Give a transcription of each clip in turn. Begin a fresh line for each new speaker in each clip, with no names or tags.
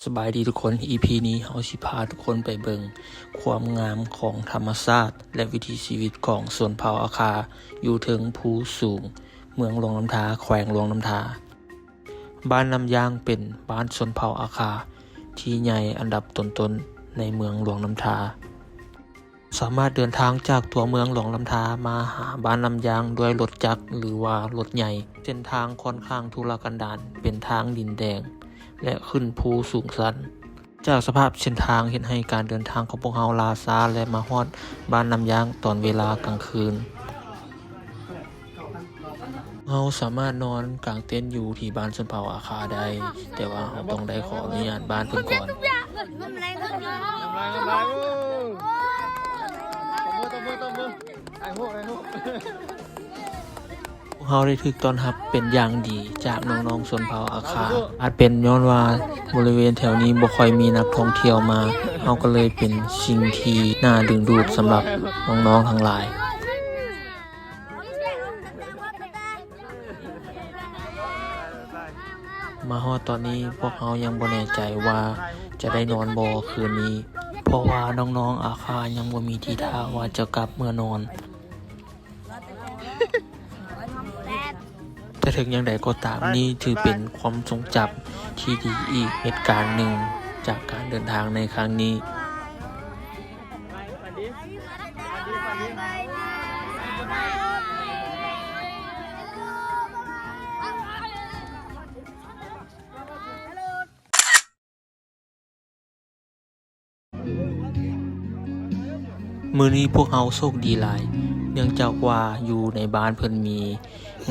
สบายดีทุกคน EP นี้เราสิพาทุกคนไปเบิ่งความงามของธรรมชาติและวิถีชีวิตของชนเผ่าอาคาอยู่ถึงภูสูงเมืองหลวงน้ำทาแขวงหลวงน้ำทาบ้านน้ำยางเป็นบ้านชนเผ่าอาคาที่ใหญ่อันดับต้นๆในเมืองหลวงน้ำทาสามารถเดินทางจากตัวเมืองหลวงน้ำทามาหาบ้านน้ำยางด้วยรถจักรหรือว่ารถใหญ่เส้นทางค่อนข้างทุรกันดารเป็นทางดินแดงและขึ้นภูสูงชันจากสภาพเส้นทางเห็นให้การเดินทางของพวกเราลาช้าและมาฮอดบ้านน้ำยางตอนเวลากลางคืนเราสามารถนอนกางเต็นท์อยู่ที่บ้านชนเผ่าอาคาได้แต่ว่าเราต้องได้ขออนุญาตบ้านเพิ่นก่อนเราได้ถูกต้อนรับเป็นอย่างดีจากน้องๆชนเผ่าอาคาอาจเป็นย้อนว่าบริเวณแถวนี้บ่ค่อยมีนักท่องเที่ยวมาเราก็เลยเป็นสิ่งที่น่าดึงดูดสำหรับน้องๆทั้งหลายมาฮอดตอนนี้พวกเรายังบ่แน่ใจว่าจะได้นอนบ่คืนนี้เพราะว่าน้องๆอาคายังบ่มีทีท่าว่าจะกลับเมื่อนอนแต่ถึงอย่างใดก็ตามนี่ถือเป็นความทรงจำที่ดีอีกเหตุการณ์หนึ่งจากการเดินทางในครั้งนี้มื้อนี้พวกเราโชคดีหลายเนื่องจากว่าอยู่ในบ้านเพิ่นมี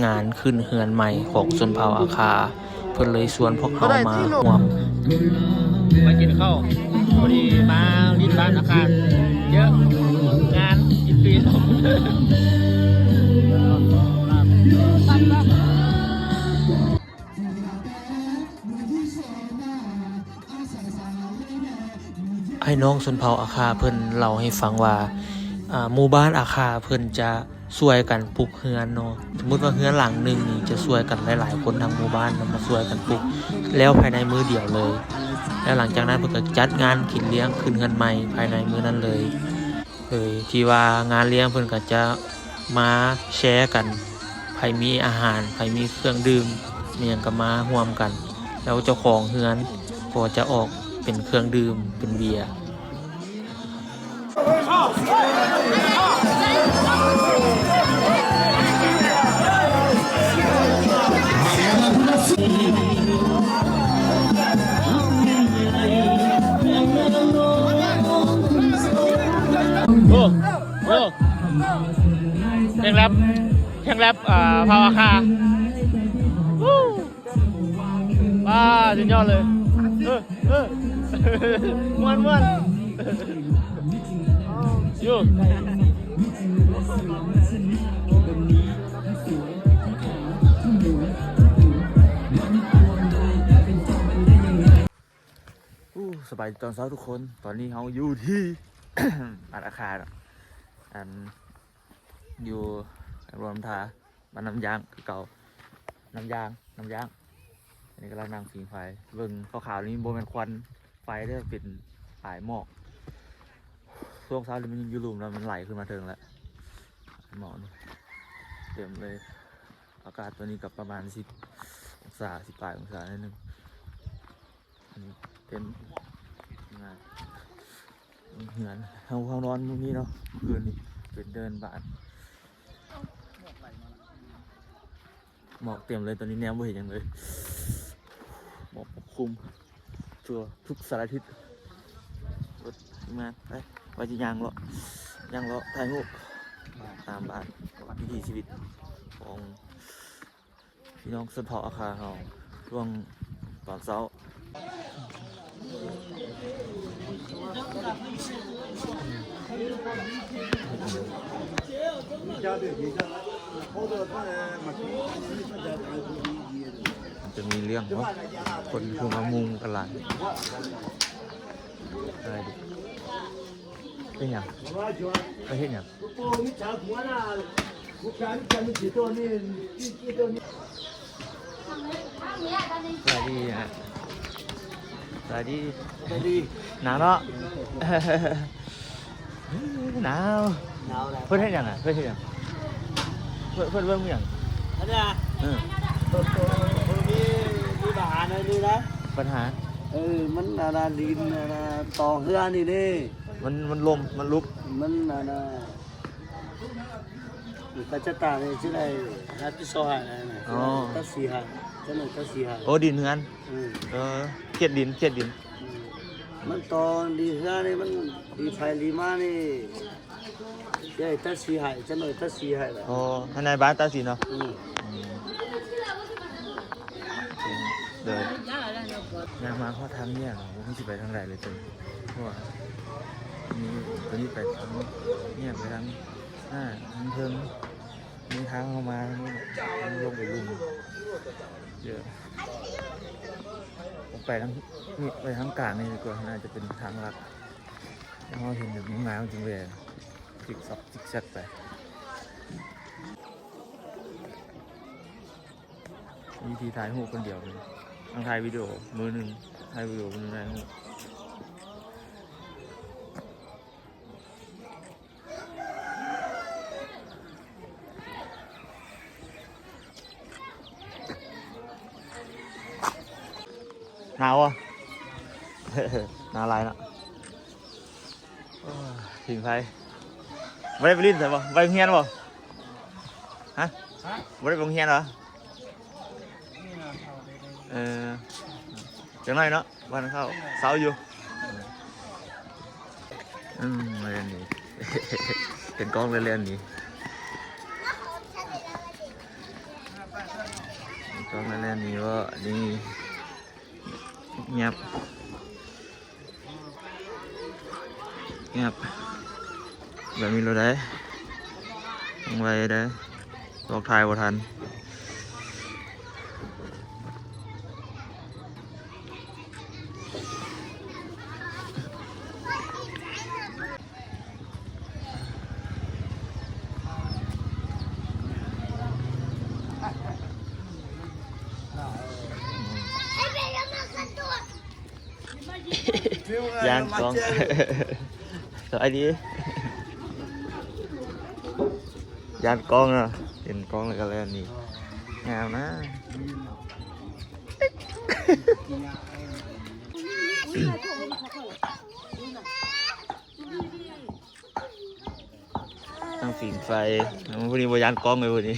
งานขึ้นเฮือนใหม่ของชนเผ่าอาคาเพิ่นเลยชวนพวกเรามาร่วม
มากินข้าวพอดีมาลิ้นบ้านอาคารเยอะงานกินฟรี
ไอ้น้องชนเผ่าอาคาเพิ่นเล่าให้ฟังว่าหมู่บ้านอาคาเพิ่นจะช่วยกันปลูกเฮือนเนาะสมมุติว่าเฮือนหลังนึงนี่จะช่วยกันหลายๆคนทั้งหมู่บ้านมาช่วยกันปลูกแล้วภายในมื้อเดียวเลยแล้วหลังจากนั้นเพิ่นก็จัดงานกินเลี้ยงขึ้นเฮือนใหม่ภายในมื้อนั้นเลยที่ว่างานเลี้ยงเพิ่นก็จะมาแชร์กันใครมีอาหารใครมีเครื่องดื่มมีหยังก็มาร่วมกันแล้วเจ้าของเฮือนก็จะออกเป็นเครื่องดื่มเป็นเบียร์
โอ้โหเพลงแรปพาวอาคาว้าสุดยอดเลยม่วนอยู่
สบายตอนเช้าทุกคนตอนนี้เราอยู่ที่ บ้านอาคาอยู่รวมทาบ้านน้ำยางคือเก่าน้ำยางอันนี้กำลังนั่งผิงไฟเบิ่งขาวๆนี้โบเป็นควันไฟได้เป็นสายหมอกช่วงเช้านี้มันยังอยู่ลุ่มแล้วมันไหลขึ้นมาเทิงแล้วหมอกนี่เต็มเลยอากาศตัวนี้กับประมาณ10 องศา18 องศานิดนึงอันนี้เป็นงานเหมือนห้องนอนมุมนี้เนาะคืนนี้เป็นเดินบ้านหมอกเต็มเลยตอนนี้แนวไม่เห็นยังเลยหมอกปกคลุมตัวทุกสารทิศรถมาไปจะยางเลาะถ่ายรูปตามบ้านวิถีชีวิตของพี่น้องชนเผ่าอาคาเราช่วงตอนเช้าจะมีเรื่องเนาะคนคือมามุงกันหลายอะไรดิเป็นอย่างไปเห็นอย่างอะไรดีฮะ
สวัสดี
ดี
หนาวเนาะ หนาว
หนาวแล้ว
เพื่อนเฮ็ดหยังอ่ะเพื่อนเฮ็ดหยังเพื่อนเบิ่งหยัง
อันนี้อ่ะ
เออ
มีปัญหาในนี้นะ
ปัญหา
มันอะไรดินอะไรต่อเฮือนี่นี่
มันลมมันลุก
มันอะไรก็จะตายเลยที่ไหนฮัตติโซฮะนะตัดสีฮะจะหน่อยตัดสีฮะ
โอ้ดินเฮือนเครียดดิน
มันตอนดีเฮือนี่มันดีไฟดีมานี่ใหญ่ตัดสีฮะจะหน่อยตัดสีฮะแหละ
โอ้ทนายบ้านตาสีเนาะเดินยางมาเข้าทางเนี่ยเหรอผมสิไปทางไหนเลยตัวเพราะว่ามีตัวนี้ไปทางเนี่ยไปทางหน้าทางเทิงมีทางเข้ามาทางนี้ลงไปลุ่มเยอะผมไปทางนี่ไปทางกลางนี่ดีกว่าน่าจะเป็นทางลัดแล้วเราเห็นแบบนี้มาจริงเลยจิกซอกจิกแซกไปวิธีถ่ายรูปคนเดียวเลยต้องถ่ายวิดีโอมือหนึ่งถ่ายวิดีโอมือหนึ่งถ่ายรูปหนาวอ่ะ หนาวไรเนาะถึงไฟไม่ได้ไปลิ้นใช่ปะไปโรงเรียนปะฮะไม่ได้ไปโรงเรียนเหรอจังไรเนาะวันเข้าเสาอยู่มาเรียนนี้ เห็นกล้องเรียนนี้กล้องเรียนนี้ว่านี่เงียบแบบมีรถได้ลงไปได้ตอกทายบ่ทันยานกล้องสวัสดียานกล้องนะเห็นกล้องเลยกันเลยอันนี้งามนะนั่งฝิ่งไฟพวกนี้บยานกล้องเลยพวกนี้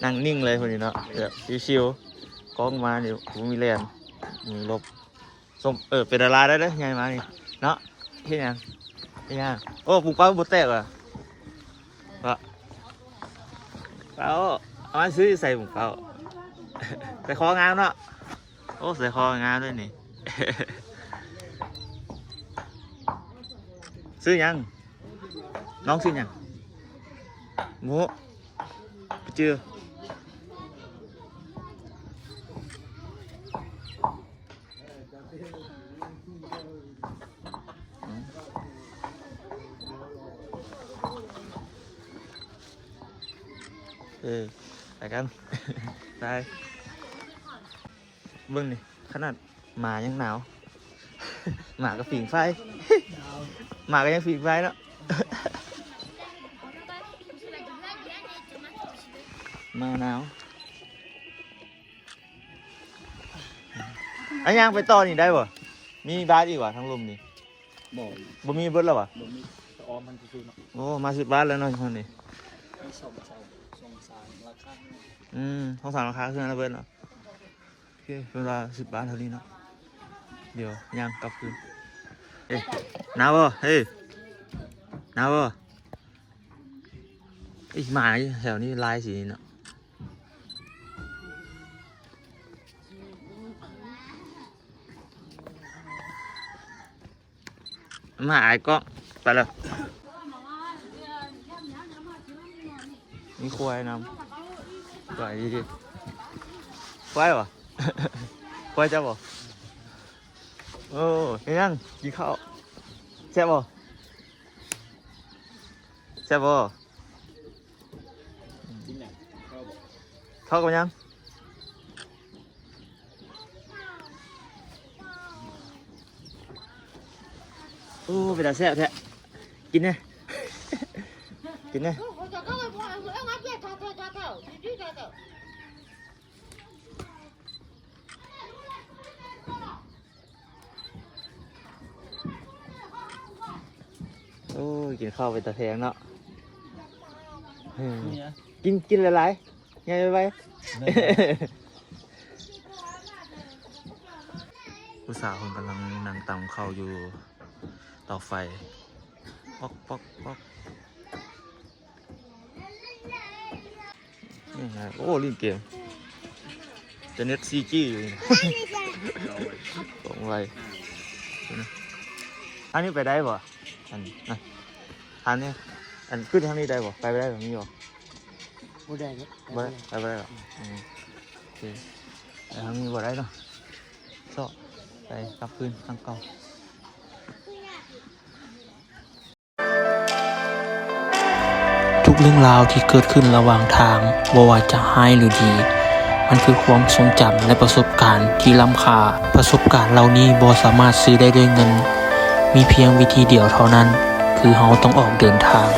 นั่งนิ่งเลยพวกนี้เนาะแบบชิวๆกล้องมาเนี่ยผมมีแลนมีลบส้มเป็นดาราได้เลยไงมานี่เนาะเห็นยังโอ้ปลูกเป้าบุตรแตกอ่ะเป้าเอามาซื้อใส่ปลูกเป้า ใส่คองามเนาะโอ้ใส่คองามด้วยนี่ ซื้อยังน้องซื้อยังหมูไปเจอไปกัน ได้เบิ้งนี่ขนาดหมายังหนาว หมาก็ฝิ่งไฟ หมาก็ยังฝิ่งไฟเนาะ มาหนาวอันยังไปต่อนี่ได้บ่มีบาสอีกว่ะทั้งลมนี่บ่มีเบิดแล้วว่ะออมมันคือเนาะโอ้มาสุดบ้านแล้วเนาะท่านนี่สองสามราคาขึ้นแล้วเบิดเนาะโอเคเวลาสุดบ้านเท่านี้เนาะเดี๋ยวย่างกลับคืนเฮ้ยหนาวบ่เฮ้ยหนาวบ่ไอ้หมาแถวนี้ลายสีเนาะมาไอ้ก็ไปเลยมีควายนำควายดีควายเหรอ ควายจะบ่โอ้ยังกินข้าวแซ่บบ่แซ่บบ่เข้ากันยัง โอ้เป็นตาแซ่บแท้กินเนี่ย กินเนี่ยโอ้ยกินข้าวเป็นตาแทงเนาะกินหลายๆไงไปผู้สาวคนกำลังนั่งตำข้าวอยู่เตาไฟป๊อกป๊อกป๊อกนี่ไงโอ้ลิ้นเกมจะเน็ตซีจี้อยู่นี่ตรงไวอันนี้ไปได้ป่ะอันนะอันนี้อันขึ้นทางนี้ได้ป่ะไปได้แบบนี้ป่ะ
บ่ได้เนาะ
ไปได้หรอโอเคไปทางนี้บ่ได้เนาะก็ไปกลับคืนทางเก่า
ทุกเรื่องราวที่เกิดขึ้นระหว่างทางบ่ว่าจะร้ายหรือดี มันคือความทรงจำและประสบการณ์ที่ล้ำค่าประสบการณ์เหล่านี้บ่สามารถซื้อได้ด้วยเงิน มีเพียงวิธีเดียวเท่านั้น คือเราต้องออกเดินทาง